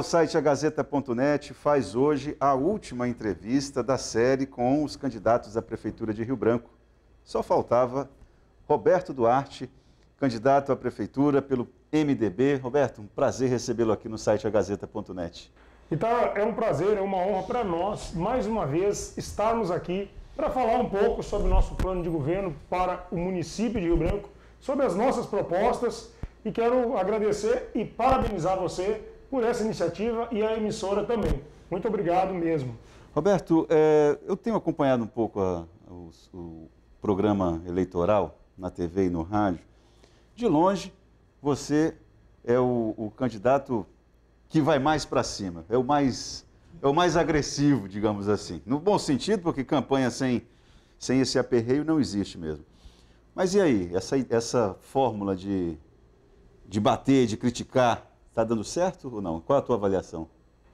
o site agazeta.net faz hoje a última entrevista da série com os candidatos à Prefeitura de Rio Branco. Só faltava Roberto Duarte, candidato à Prefeitura pelo MDB. Roberto, um prazer recebê-lo aqui no site agazeta.net. Então, é um prazer, é uma honra para nós, mais uma vez, estarmos aqui para falar um pouco sobre o nosso plano de governo para o município de Rio Branco, sobre as nossas propostas, e quero agradecer e parabenizar você por essa iniciativa e a emissora também. Muito obrigado mesmo. Roberto, eu tenho acompanhado um pouco o programa eleitoral na TV e no rádio. De longe, você é o candidato que vai mais para cima, é o mais agressivo, digamos assim. No bom sentido, porque campanha sem esse aperreio não existe mesmo. Mas e aí, essa fórmula de bater, de criticar, está dando certo ou não? Qual a tua avaliação?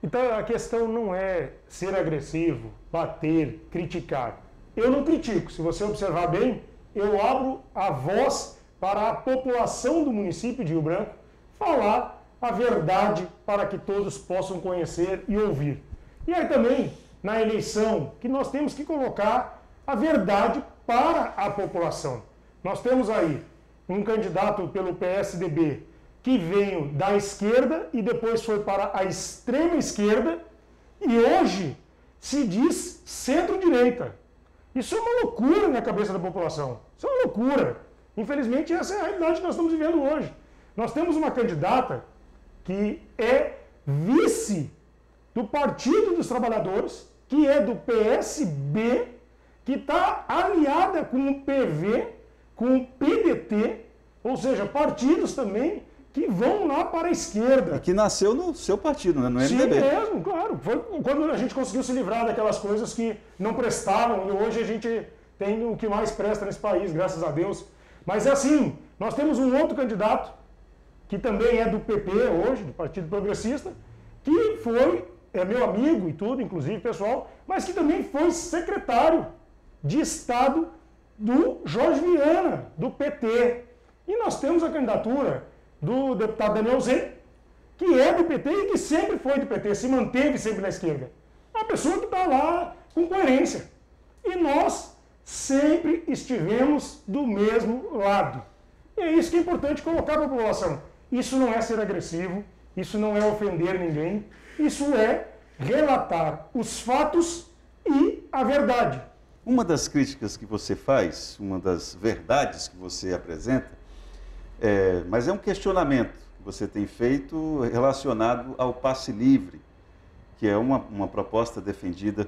Então, a questão não é ser agressivo, bater, criticar. Eu não critico. Se você observar bem, eu abro a voz para a população do município de Rio Branco falar a verdade para que todos possam conhecer e ouvir. E aí também, na eleição, que nós temos que colocar a verdade para a população. Nós temos aí um candidato pelo PSDB que veio da esquerda e depois foi para a extrema esquerda e hoje se diz centro-direita. Isso é uma loucura na cabeça da população. Isso é uma loucura. Infelizmente, essa é a realidade que nós estamos vivendo hoje. Nós temos uma candidata que é vice do Partido dos Trabalhadores, que é do PSB, que está aliada com o PV, com o PDT, ou seja, partidos também que vão lá para a esquerda. E que nasceu no seu partido, né? No MDB. Sim, mesmo, claro. Foi quando a gente conseguiu se livrar daquelas coisas que não prestavam, e hoje a gente tem o que mais presta nesse país, graças a Deus. Mas é assim, nós temos um outro candidato, que também é do PP hoje, do Partido Progressista, que é meu amigo e tudo, inclusive pessoal, mas que também foi secretário de Estado do Jorge Viana, do PT. E nós temos a candidatura do deputado Daniel Zen, que é do PT e que sempre foi do PT, se manteve sempre na esquerda. É uma pessoa que está lá com coerência. E nós sempre estivemos do mesmo lado. E é isso que é importante colocar para a população. Isso não é ser agressivo, isso não é ofender ninguém, isso é relatar os fatos e a verdade. Uma das críticas que você faz, uma das verdades que você apresenta, mas é um questionamento que você tem feito relacionado ao passe livre, que é uma proposta defendida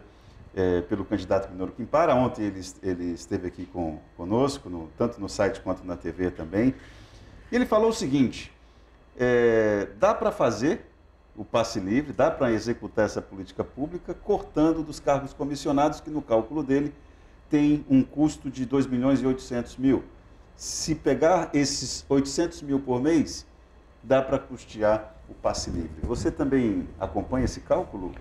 pelo candidato Minoru Quimpara. Ontem ele esteve aqui conosco, tanto no site quanto na TV também. E ele falou o seguinte: dá para fazer o passe livre, dá para executar essa política pública cortando dos cargos comissionados, que no cálculo dele tem um custo de 2.800.000. Se pegar esses 800 mil por mês, dá para custear o passe livre. Você também acompanha esse cálculo?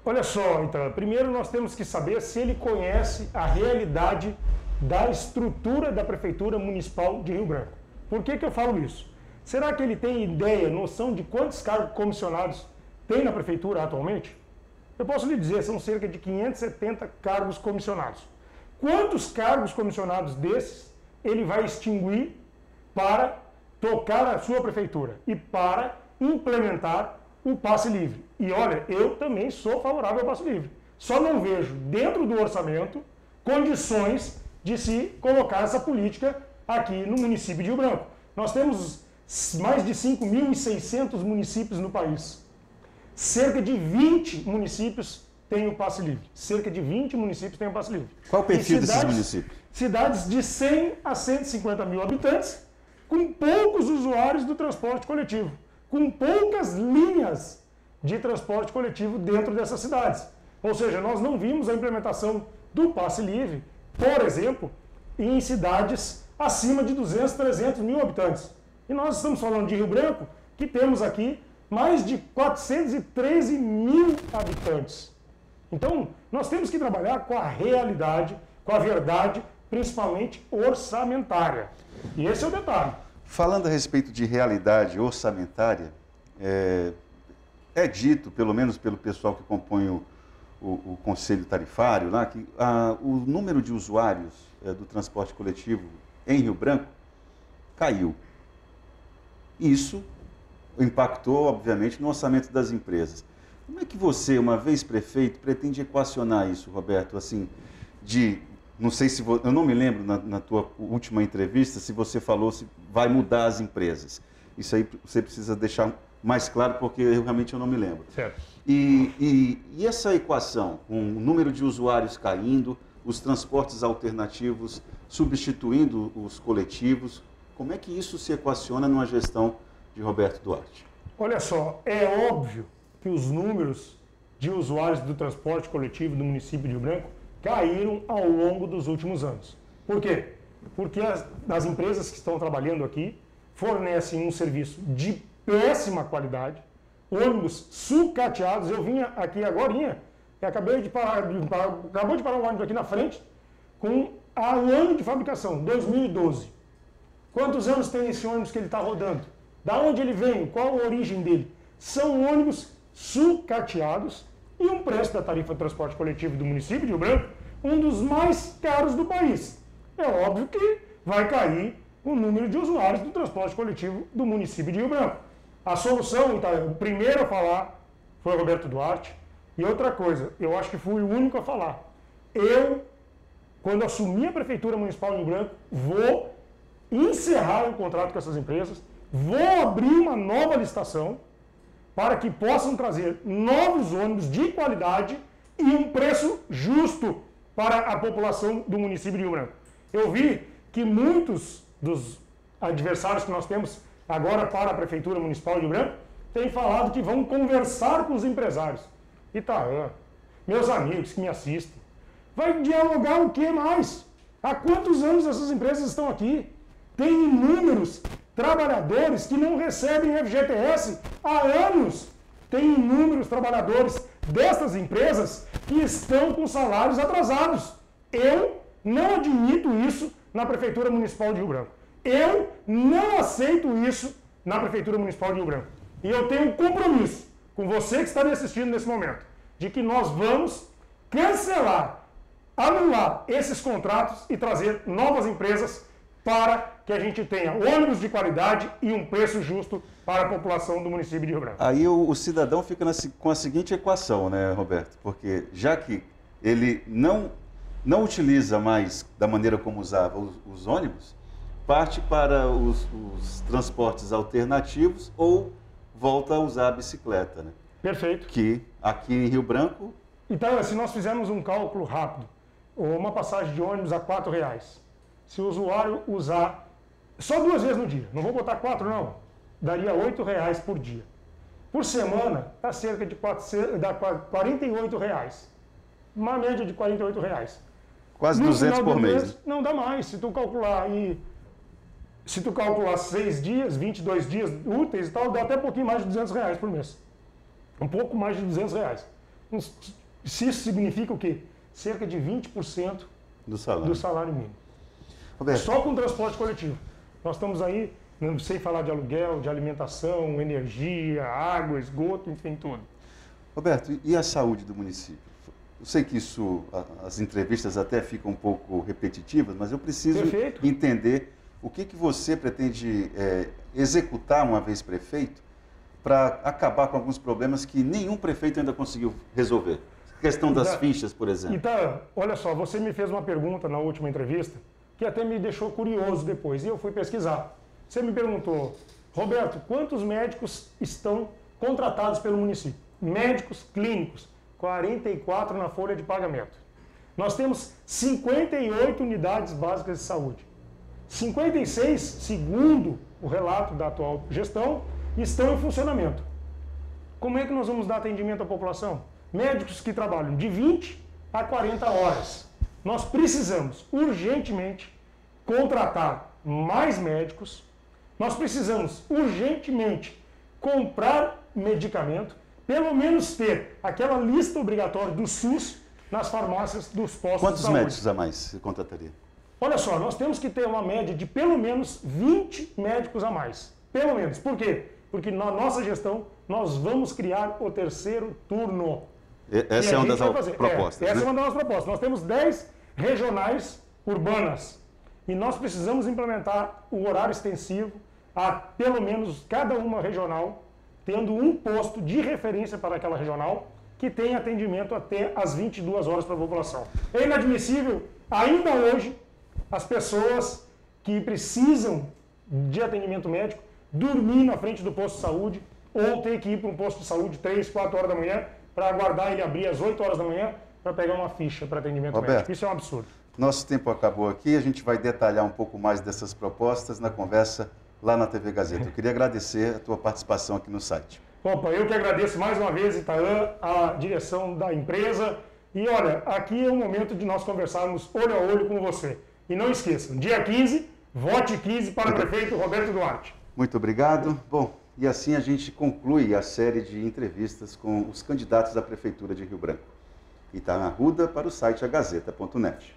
Olha só, então, primeiro nós temos que saber se ele conhece a realidade da estrutura da Prefeitura Municipal de Rio Branco. Por que eu falo isso? Será que ele tem ideia, noção de quantos cargos comissionados tem na Prefeitura atualmente? Eu posso lhe dizer, são cerca de 570 cargos comissionados. Quantos cargos comissionados desses ele vai extinguir para tocar a sua prefeitura e para implementar o passe livre? E olha, eu também sou favorável ao passe livre. Só não vejo dentro do orçamento condições de se colocar essa política aqui no município de Rio Branco. Nós temos mais de 5.600 municípios no país. Cerca de 20 municípios têm o passe livre. Cerca de 20 municípios têm o passe livre. Qual o perfil desses municípios? Cidades de 100 a 150 mil habitantes, com poucos usuários do transporte coletivo, com poucas linhas de transporte coletivo dentro dessas cidades. Ou seja, nós não vimos a implementação do passe livre, por exemplo, em cidades acima de 200, 300 mil habitantes. E nós estamos falando de Rio Branco, que temos aqui mais de 413 mil habitantes. Então, nós temos que trabalhar com a realidade, com a verdade, principalmente orçamentária. E esse é o detalhe. Falando a respeito de realidade orçamentária, é dito, pelo menos pelo pessoal que compõe o conselho tarifário, lá, que o número de usuários do transporte coletivo em Rio Branco caiu. Isso impactou, obviamente, no orçamento das empresas. Como é que você, uma vez prefeito, pretende equacionar isso, Roberto? Assim, não sei se eu não me lembro na tua última entrevista se você falou se vai mudar as empresas. Isso aí você precisa deixar mais claro, porque realmente eu não me lembro. Certo. E essa equação, com o número de usuários caindo, os transportes alternativos substituindo os coletivos, como é que isso se equaciona numa gestão de Roberto Duarte? Olha só, é óbvio que os números de usuários do transporte coletivo do município de Rio Branco caíram ao longo dos últimos anos. Por quê? Porque as empresas que estão trabalhando aqui fornecem um serviço de péssima qualidade, ônibus sucateados. Eu vinha aqui agorinha, acabou de parar um ônibus aqui na frente com a ano de fabricação, 2012. Quantos anos tem esse ônibus que ele está rodando? Da onde ele vem? Qual a origem dele? São ônibus sucateados e um preço da tarifa de transporte coletivo do município de Rio Branco, um dos mais caros do país. É óbvio que vai cair o número de usuários do transporte coletivo do município de Rio Branco. A solução, então, o primeiro a falar foi o Roberto Duarte. E outra coisa, eu acho que fui o único a falar. Eu, quando assumi a Prefeitura Municipal de Rio Branco, vou encerrar o contrato com essas empresas, vou abrir uma nova licitação para que possam trazer novos ônibus de qualidade e um preço justo para a população do município de Rio Branco. Eu vi que muitos dos adversários que nós temos agora para a Prefeitura Municipal de Rio Branco têm falado que vão conversar com os empresários. Itaã, meus amigos que me assistem, vai dialogar o que mais? Há quantos anos essas empresas estão aqui? Tem inúmeros trabalhadores que não recebem FGTS há anos. Tem inúmeros trabalhadores destas empresas que estão com salários atrasados. Eu não admito isso na Prefeitura Municipal de Rio Branco. Eu não aceito isso na Prefeitura Municipal de Rio Branco. E eu tenho um compromisso com você que está me assistindo nesse momento, de que nós vamos cancelar, anular esses contratos e trazer novas empresas para que a gente tenha ônibus de qualidade e um preço justo para a população do município de Rio Branco. Aí o cidadão fica com a seguinte equação, né, Roberto? Porque já que ele não utiliza mais da maneira como usava os ônibus, parte para os transportes alternativos ou volta a usar a bicicleta, né? Perfeito. Que aqui em Rio Branco... Então, se nós fizermos um cálculo rápido, uma passagem de ônibus a R$4, se o usuário usar só 2 vezes no dia, não vou botar 4 não, daria R$8 por dia. Por semana, dá cerca de R$48. Uma média de R$48. Quase 200 por mês. Não, dá mais. Se tu calcular 6 dias, 22 dias úteis e tal, dá até um pouquinho mais de R$200 por mês. Um pouco mais de R$200. Se isso significa o quê? Cerca de 20% do salário mínimo. Roberto. Só com transporte coletivo. Nós estamos aí, sem falar de aluguel, de alimentação, energia, água, esgoto, enfim, tudo. Roberto, e a saúde do município? Eu sei que as entrevistas até ficam um pouco repetitivas, mas eu preciso entender o que você pretende executar uma vez prefeito para acabar com alguns problemas que nenhum prefeito ainda conseguiu resolver. A questão das fichas, por exemplo. Então, olha só, você me fez uma pergunta na última entrevista que até me deixou curioso depois, e eu fui pesquisar. Você me perguntou, Roberto, quantos médicos estão contratados pelo município? Médicos clínicos, 44 na folha de pagamento. Nós temos 58 unidades básicas de saúde. 56, segundo o relato da atual gestão, estão em funcionamento. Como é que nós vamos dar atendimento à população? Médicos que trabalham de 20 a 40 horas. Nós precisamos urgentemente contratar mais médicos. Nós precisamos urgentemente comprar medicamento, pelo menos ter aquela lista obrigatória do SUS nas farmácias dos postos de saúde. Quantos médicos a mais você contrataria? Olha só, nós temos que ter uma média de pelo menos 20 médicos a mais. Pelo menos. Por quê? Porque na nossa gestão nós vamos criar o terceiro turno. Essa é uma das propostas. Essa né? é uma das nossas propostas. Nós temos 10 regionais urbanas e nós precisamos implementar o horário extensivo a pelo menos cada uma regional, tendo um posto de referência para aquela regional que tem atendimento até às 22 horas para a população. É inadmissível, ainda hoje, as pessoas que precisam de atendimento médico dormir na frente do posto de saúde ou ter que ir para um posto de saúde 3, 4 horas da manhã para aguardar ele abrir às 8 horas da manhã para pegar uma ficha para atendimento médico. Isso é um absurdo. Nosso tempo acabou aqui, a gente vai detalhar um pouco mais dessas propostas na conversa lá na TV Gazeta. Eu queria agradecer a tua participação aqui no site. Opa, eu que agradeço mais uma vez, Itaã, a direção da empresa. E olha, aqui é o momento de nós conversarmos olho a olho com você. E não esqueçam, dia 15, vote 15 para o prefeito Roberto Duarte. Muito obrigado. Bom, e assim a gente conclui a série de entrevistas com os candidatos à Prefeitura de Rio Branco. Itaã Arruda para o site agazeta.net.